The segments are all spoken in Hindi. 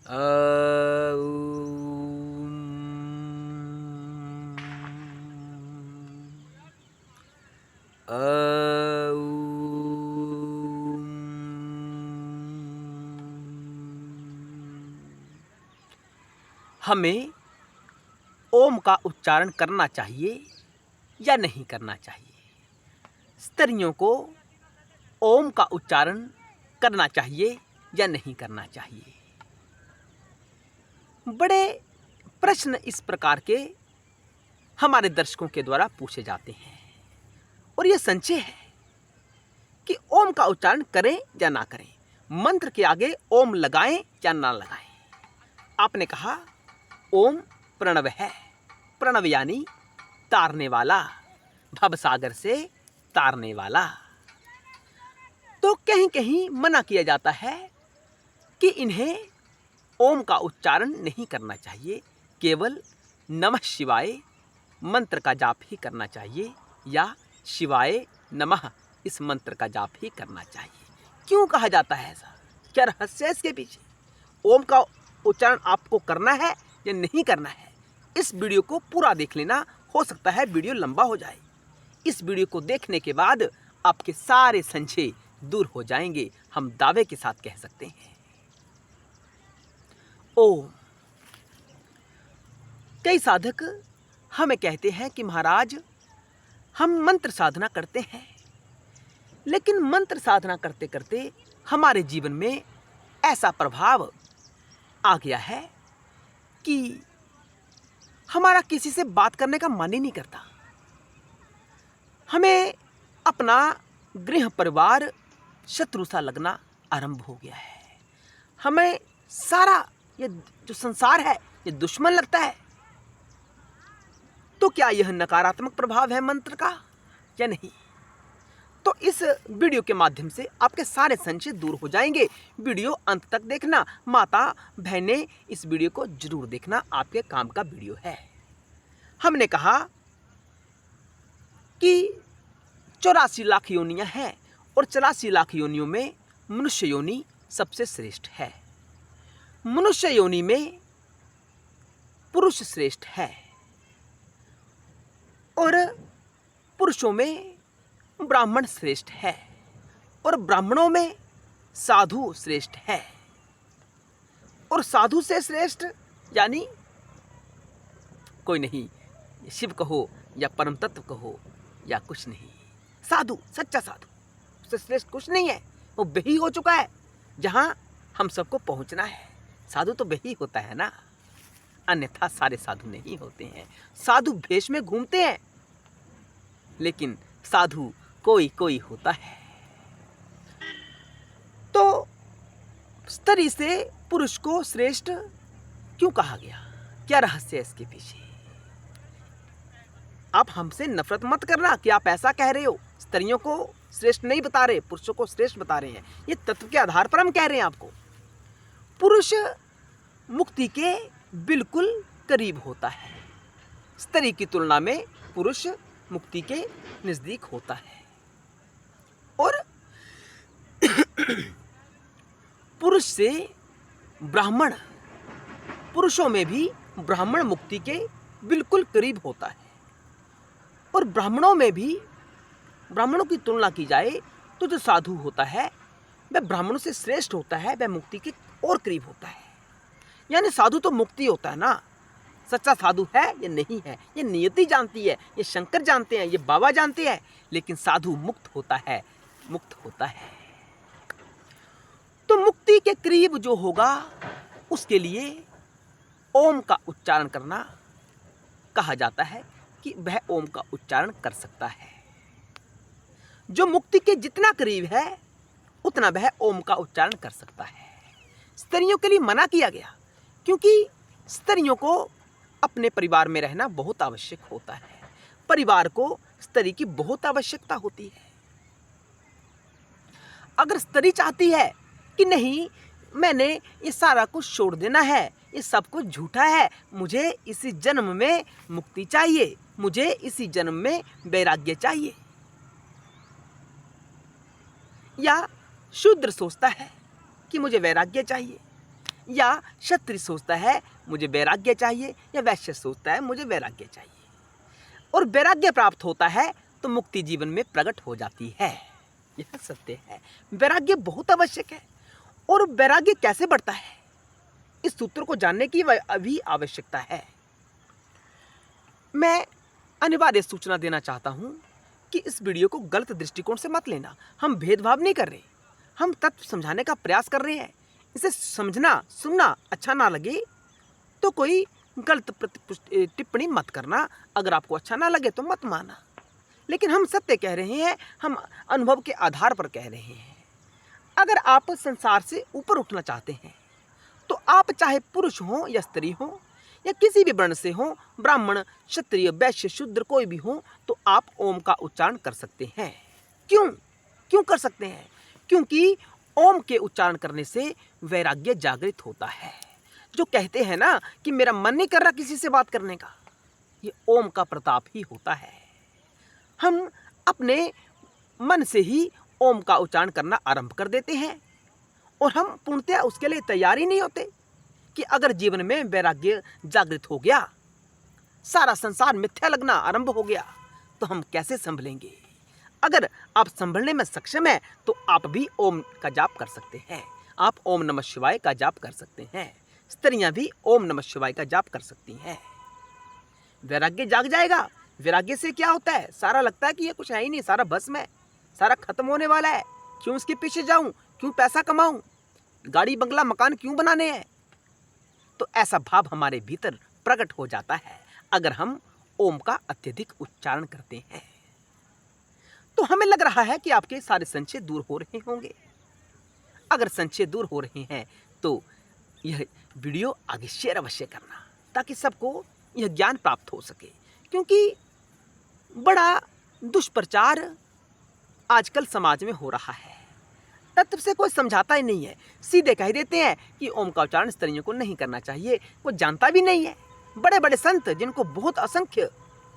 हमें ओम का उच्चारण करना चाहिए या नहीं करना चाहिए? स्त्रियों को ओम का उच्चारण करना चाहिए या नहीं करना चाहिए? बड़े प्रश्न इस प्रकार के हमारे दर्शकों के द्वारा पूछे जाते हैं और यह संशय है कि ओम का उच्चारण करें या ना करें, मंत्र के आगे ओम लगाएं या ना लगाएं। आपने कहा ओम प्रणव है, प्रणव यानी तारने वाला, भवसागर से तारने वाला। तो कहीं कहीं मना किया जाता है कि इन्हें ओम का उच्चारण नहीं करना चाहिए, केवल नमः शिवाय मंत्र का जाप ही करना चाहिए या शिवाय नमः इस मंत्र का जाप ही करना चाहिए। क्यों कहा जाता है ऐसा? क्या रहस्य है इसके पीछे? ओम का उच्चारण आपको करना है या नहीं करना है? इस वीडियो को पूरा देख लेना, हो सकता है वीडियो लंबा हो जाए। इस वीडियो को देखने के बाद आपके सारे संशय दूर हो जाएंगे, हम दावे के साथ कह सकते हैं। ओम। कई साधक हमें कहते हैं कि महाराज हम मंत्र साधना करते हैं, लेकिन मंत्र साधना करते करते हमारे जीवन में ऐसा प्रभाव आ गया है कि हमारा किसी से बात करने का मन ही नहीं करता। हमें अपना गृह परिवार शत्रु सा लगना आरंभ हो गया है। हमें सारा ये जो संसार है ये दुश्मन लगता है। तो क्या यह नकारात्मक प्रभाव है मंत्र का या नहीं? तो इस वीडियो के माध्यम से आपके सारे संशय दूर हो जाएंगे। वीडियो अंत तक देखना, माता बहनें इस वीडियो को जरूर देखना, आपके काम का वीडियो है। हमने कहा कि 84 लाख योनियां हैं और 84 लाख योनियों में मनुष्य योनि सबसे श्रेष्ठ है। मनुष्य योनि में पुरुष श्रेष्ठ है और पुरुषों में ब्राह्मण श्रेष्ठ है और ब्राह्मणों में साधु श्रेष्ठ है और साधु से श्रेष्ठ यानी कोई नहीं, शिव कहो या परम तत्व कहो या कुछ नहीं, साधु, सच्चा साधु, उससे श्रेष्ठ कुछ नहीं है। वो वही हो चुका है जहां हम सबको पहुंचना है। साधु तो वही होता है ना, अन्यथा सारे साधु नहीं होते हैं। साधु भेष में घूमते हैं, लेकिन साधु कोई कोई होता है। तो स्त्री से पुरुष को श्रेष्ठ क्यों कहा गया? क्या रहस्य है इसके पीछे? आप हमसे नफरत मत करना कि आप ऐसा कह रहे हो, स्त्रियों को श्रेष्ठ नहीं बता रहे, पुरुषों को श्रेष्ठ बता रहे हैं। ये तत्व के आधार पर हम कह रहे हैं आपको। पुरुष मुक्ति के बिल्कुल करीब होता है, स्त्री की तुलना में पुरुष मुक्ति के नजदीक होता है और पुरुष से ब्राह्मण, पुरुषों में भी ब्राह्मण मुक्ति के बिल्कुल करीब होता है और ब्राह्मणों में भी, ब्राह्मणों की तुलना की जाए तो जो साधु होता है वह ब्राह्मणों से श्रेष्ठ होता है, वह मुक्ति के और करीब होता है। यानी साधु तो मुक्ति होता है ना, सच्चा साधु है या नहीं है ये नियति जानती है, ये शंकर जानते हैं, ये बाबा जानते हैं, लेकिन साधु मुक्त होता है, मुक्त होता है। तो मुक्ति के करीब जो होगा उसके लिए ओम का उच्चारण करना कहा जाता है कि वह ओम का उच्चारण कर सकता है। जो मुक्ति के जितना करीब है उतना वह ओम का उच्चारण कर सकता है। स्त्रियों के लिए मना किया गया क्योंकि स्त्रियों को अपने परिवार में रहना बहुत आवश्यक होता है। परिवार को स्त्री की बहुत आवश्यकता होती है। अगर स्त्री चाहती है कि नहीं, मैंने ये सारा कुछ छोड़ देना है, ये सब कुछ झूठा है, मुझे इसी जन्म में मुक्ति चाहिए, मुझे इसी जन्म में वैराग्य चाहिए, या शूद्र सोचता है कि मुझे वैराग्य चाहिए, या क्षत्रिय सोचता है मुझे वैराग्य चाहिए, या वैश्य सोचता है मुझे वैराग्य चाहिए, और वैराग्य प्राप्त होता है तो मुक्ति जीवन में प्रकट हो जाती है। यह सत्य है। वैराग्य बहुत आवश्यक है। और वैराग्य कैसे बढ़ता है, इस सूत्र को जानने की अभी आवश्यकता है। मैं अनिवार्य सूचना देना चाहता हूं कि इस वीडियो को गलत दृष्टिकोण से मत लेना। हम भेदभाव नहीं कर रहे, हम तत्व समझाने का प्रयास कर रहे हैं। इसे समझना सुनना अच्छा ना लगे तो कोई गलत टिप्पणी मत करना। अगर आपको अच्छा ना लगे तो मत माना, लेकिन हम सत्य कह रहे हैं, हम अनुभव के आधार पर कह रहे हैं। अगर आप संसार से ऊपर उठना चाहते हैं तो आप चाहे पुरुष हो या स्त्री हो, या किसी भी वर्ण से हो, ब्राह्मण क्षत्रिय वैश्य शूद्र कोई भी हो, तो आप ओम का उच्चारण कर सकते हैं। क्यों कर सकते हैं? क्योंकि ओम के उच्चारण करने से वैराग्य जागृत होता है। जो कहते हैं ना कि मेरा मन नहीं कर रहा किसी से बात करने का, ये ओम का प्रताप ही होता है। हम अपने मन से ही ओम का उच्चारण करना आरंभ कर देते हैं, और हम पूर्णतः उसके लिए तैयार ही नहीं होते कि अगर जीवन में वैराग्य जागृत हो गया, सारा संसार मिथ्या लगना आरंभ हो गया, तो हम कैसे संभलेंगे? अगर आप संभलने में सक्षम हैं तो आप भी ओम का जाप कर सकते हैं। आप ओम नमः शिवाय का जाप कर सकते हैं। स्त्रियां भी ओम नमः शिवाय का जाप कर सकती हैं। वैराग्य जाग जाएगा। वैराग्य से क्या होता है? सारा लगता है कि ये कुछ है ही नहीं, सारा भस्म है, सारा खत्म होने वाला है। क्यों इसके पीछे जाऊं? क्यों पैसा कमाऊं? गाड़ी बंगला मकान क्यों बनाने हैं? तो ऐसा भाव हमारे भीतर प्रकट हो जाता है अगर हम ओम का अत्यधिक उच्चारण करते हैं। तो हमें लग रहा है कि आपके सारे संशय दूर हो रहे होंगे। अगर संशय दूर हो रहे हैं तो यह वीडियो आगे शेयर अवश्य करना, ताकि सबको यह ज्ञान प्राप्त हो सके। क्योंकि बड़ा दुष्प्रचार आजकल समाज में हो रहा है। तत्व से कोई समझाता ही नहीं है, सीधे कह देते हैं कि ओम का उच्चारण स्त्रियों को नहीं करना चाहिए। कोई जानता भी नहीं है। बड़े बड़े संत जिनको बहुत असंख्य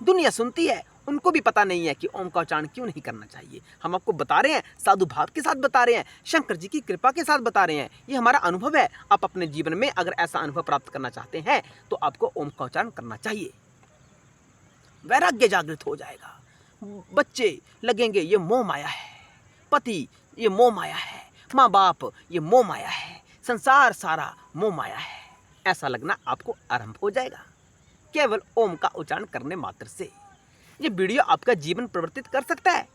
दुनिया सुनती है, उनको भी पता नहीं है कि ओम का उच्चारण क्यों नहीं करना चाहिए। हम आपको बता रहे हैं, साधु भाव के साथ बता रहे हैं, शंकर जी की कृपा के साथ बता रहे हैं। ये हमारा अनुभव है। आप अपने जीवन में अगर ऐसा अनुभव प्राप्त करना चाहते हैं तो आपको ओम का उच्चारण करना चाहिए। वैराग्य जागृत हो जाएगा। बच्चे लगेंगे ये मोह माया है, पति ये मोह माया है, माँ बाप ये मोह माया है, संसार सारा मोह माया है, ऐसा लगना आपको आरंभ हो जाएगा केवल ओम का उच्चारण करने मात्र से। ये वीडियो आपका जीवन परिवर्तित कर सकता है।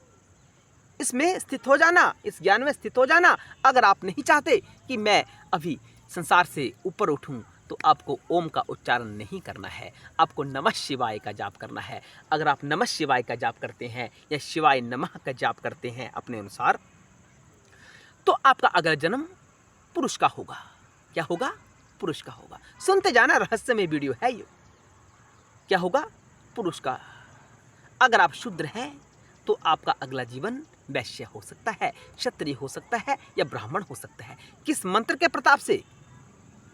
इसमें स्थित हो जाना, इस ज्ञान में स्थित हो जाना। अगर आप नहीं चाहते कि मैं अभी संसार से ऊपर उठूं, तो आपको ओम का उच्चारण नहीं करना है, आपको नमः शिवाय का जाप करना है। अगर आप नमः शिवाय का जाप करते हैं या शिवाय नमः का जाप करते हैं अपने अनुसार, तो आपका अगला जन्म पुरुष का होगा। क्या होगा? पुरुष का होगा। सुनते जाना, रहस्यमय वीडियो है ये। क्या होगा? पुरुष का। अगर आप शूद्र हैं तो आपका अगला जीवन वैश्य हो सकता है, क्षत्रिय हो सकता है, या ब्राह्मण हो सकता है। किस मंत्र के प्रताप से?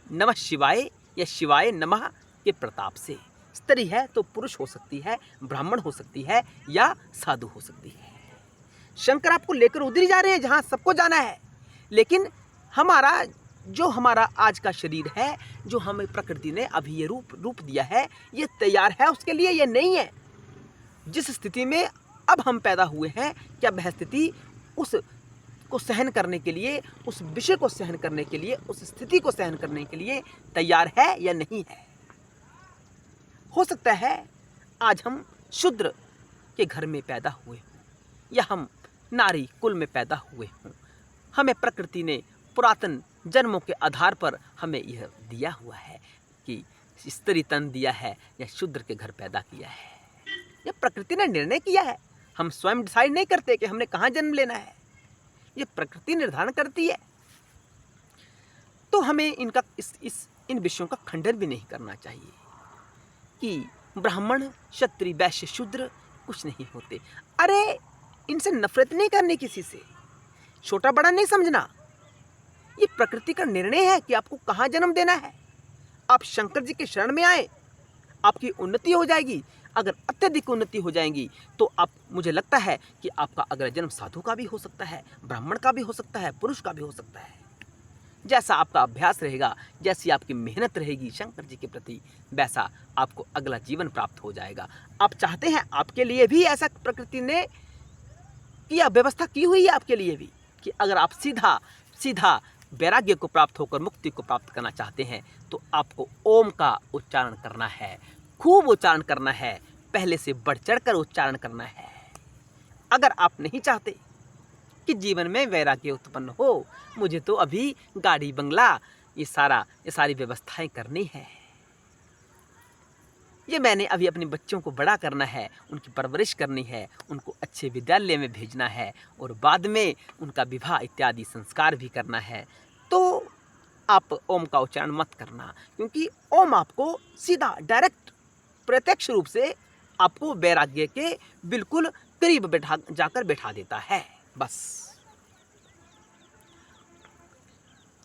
नमः शिवाय या शिवाय नमः के प्रताप से। स्त्री है तो पुरुष हो सकती है, ब्राह्मण हो सकती है, या साधु हो सकती है। शंकर आपको लेकर उधर ही जा रहे हैं जहां सबको जाना है। लेकिन हमारा आज का शरीर है, जो हमें प्रकृति ने अभी ये रूप दिया है, ये तैयार है उसके लिए? ये नहीं है। जिस स्थिति में अब हम पैदा हुए हैं, क्या वह स्थिति उस को सहन करने के लिए, उस विषय को सहन करने के लिए, उस स्थिति को सहन करने के लिए तैयार है या नहीं है? हो सकता है आज हम शूद्र के घर में पैदा हुए हों, या हम नारी कुल में पैदा हुए हों। हमें प्रकृति ने पुरातन जन्मों के आधार पर हमें यह दिया हुआ है कि स्त्री तन दिया है या शूद्र के घर पैदा किया है। यह प्रकृति ने निर्णय किया है। हम स्वयं डिसाइड नहीं करते कि हमने कहाँ जन्म लेना है, ये प्रकृति निर्धारण करती है। तो हमें इन विषयों का खंडन भी नहीं करना चाहिए कि ब्राह्मण क्षत्रिय वैश्य शूद्र कुछ नहीं होते। अरे इनसे नफरत नहीं करनी, किसी से छोटा बड़ा नहीं समझना। ये प्रकृति का निर्णय है कि आपको कहाँ जन्म देना है। आप शंकर जी के शरण में आए, आपकी उन्नति हो जाएगी। अगर अत्यधिक उन्नति हो जाएगी तो मुझे लगता है कि आपका अगला जन्म साधु का भी हो सकता है, ब्राह्मण का भी हो सकता है, पुरुष का भी हो सकता है। जैसा आपका अभ्यास रहेगा, जैसी आपकी मेहनत रहेगी शंकर जी के प्रति, वैसा आपको अगला जीवन प्राप्त हो जाएगा। आप चाहते हैं, आपके लिए भी ऐसा प्रकृति ने किया, व्यवस्था की हुई है आपके लिए भी, कि अगर आप सीधा सीधा वैराग्य को प्राप्त होकर मुक्ति को प्राप्त करना चाहते हैं तो आपको ओम का उच्चारण करना है, खूब उच्चारण करना है, पहले से बढ़ चढ़कर उच्चारण करना है। अगर आप नहीं चाहते कि जीवन में वैराग्य उत्पन्न हो, मुझे तो अभी गाड़ी बंगला ये सारी व्यवस्थाएं करनी है, ये मैंने अभी अपने बच्चों को बड़ा करना है, उनकी परवरिश करनी है, उनको अच्छे विद्यालय में भेजना है और बाद में उनका विवाह इत्यादि संस्कार भी करना है, तो आप ओम का उच्चारण मत करना, क्योंकि ओम आपको सीधा डायरेक्ट प्रत्यक्ष रूप से आपको वैराग्य के बिल्कुल करीब जाकर बैठा देता है। बस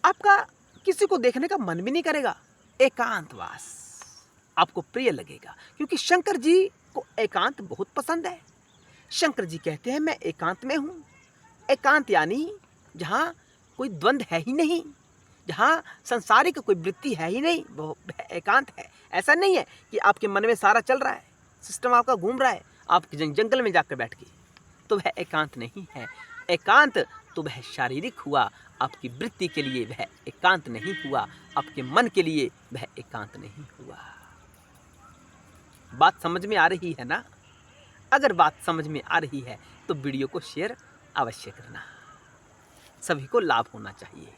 आपका किसी को देखने का मन भी नहीं करेगा, एकांतवास आपको प्रिय लगेगा, क्योंकि शंकर जी को एकांत बहुत पसंद है। शंकर जी कहते हैं मैं एकांत में हूँ। एकांत यानी जहाँ कोई द्वंद्व है ही नहीं, जहाँ संसारिक कोई वृत्ति है ही नहीं, वो एकांत है। ऐसा नहीं है कि आपके मन में सारा चल रहा है, सिस्टम आपका घूम रहा है, आप जंगल में जाकर बैठ गए, तो वह एकांत नहीं है। एकांत तो वह शारीरिक हुआ, आपकी वृत्ति के लिए वह एकांत नहीं हुआ, आपके मन के लिए वह एकांत नहीं हुआ। बात समझ में आ रही है ना? अगर बात समझ में आ रही है तो वीडियो को शेयर अवश्य करना, सभी को लाभ होना चाहिए।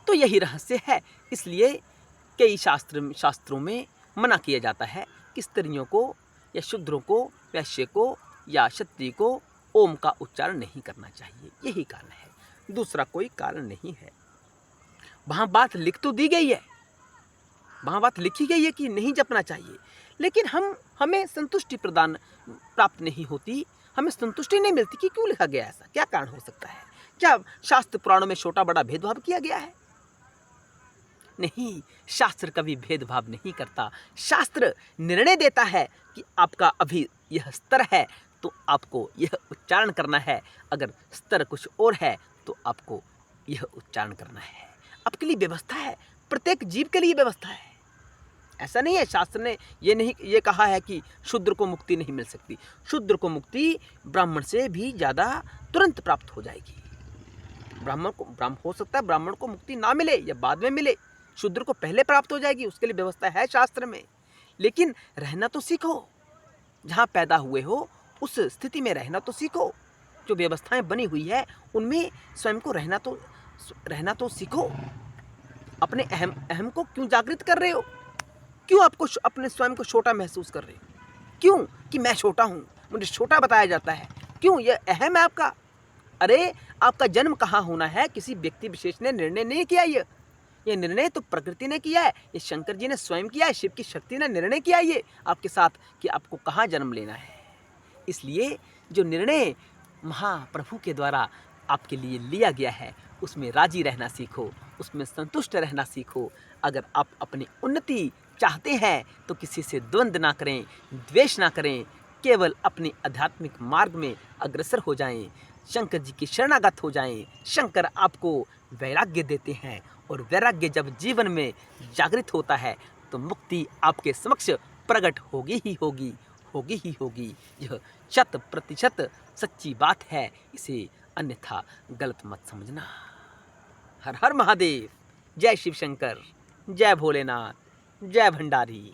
तो यही रहस्य है, इसलिए कई शास्त्रों में मना किया जाता है कि स्त्रियों को या शूद्रों को, वैश्य को या क्षत्रिय को ओम का उच्चारण नहीं करना चाहिए। यही कारण है, दूसरा कोई कारण नहीं है। वहाँ बात लिख तो दी गई है, वहाँ बात लिखी गई है कि नहीं जपना चाहिए, लेकिन हमें संतुष्टि प्राप्त नहीं होती, हमें संतुष्टि नहीं मिलती कि क्यों लिखा गया ऐसा, क्या कारण हो सकता है? क्या शास्त्र पुराणों में छोटा बड़ा भेदभाव किया गया है? नहीं, शास्त्र कभी भेदभाव नहीं करता। शास्त्र निर्णय देता है कि आपका अभी यह स्तर है तो आपको यह उच्चारण करना है, अगर स्तर कुछ और है तो आपको यह उच्चारण करना है। आपके लिए व्यवस्था है, प्रत्येक जीव के लिए व्यवस्था है। ऐसा नहीं है शास्त्र ने ये कहा है कि शूद्र को मुक्ति नहीं मिल सकती। शूद्र को मुक्ति ब्राह्मण से भी ज़्यादा तुरंत प्राप्त हो जाएगी। हो सकता है ब्राह्मण को मुक्ति ना मिले या बाद में मिले, शूद्र को पहले प्राप्त हो जाएगी, उसके लिए व्यवस्था है शास्त्र में। लेकिन रहना तो सीखो, जहाँ पैदा हुए हो उस स्थिति में रहना तो सीखो। जो व्यवस्थाएं बनी हुई है उनमें स्वयं को रहना तो सीखो। अपने अहम को क्यों जागृत कर रहे हो? क्यों आपको अपने स्वयं को छोटा महसूस कर रहे हो? क्यों कि मैं छोटा हूँ, मुझे छोटा बताया जाता है? क्यों? यह अहम है आपका। अरे आपका जन्म कहाँ होना है, किसी व्यक्ति विशेष ने निर्णय नहीं किया। ये निर्णय तो प्रकृति ने किया है, ये शंकर जी ने स्वयं किया है, शिव की शक्ति ने निर्णय किया ये आपके साथ कि आपको कहाँ जन्म लेना है। इसलिए जो निर्णय महाप्रभु के द्वारा आपके लिए लिया गया है उसमें राजी रहना सीखो, उसमें संतुष्ट रहना सीखो। अगर आप अपनी उन्नति चाहते हैं तो किसी से द्वंद्व ना करें, द्वेष ना करें, केवल अपने आध्यात्मिक मार्ग में अग्रसर हो जाएं, शंकर जी के शरणागत हो जाएं। शंकर आपको वैराग्य देते हैं और वैराग्य जब जीवन में जागृत होता है तो मुक्ति आपके समक्ष प्रकट होगी ही होगी। यह 100% सच्ची बात है, इसे अन्यथा गलत मत समझना। हर हर महादेव। जय शिव शंकर, जय भोलेनाथ, जय भंडारी।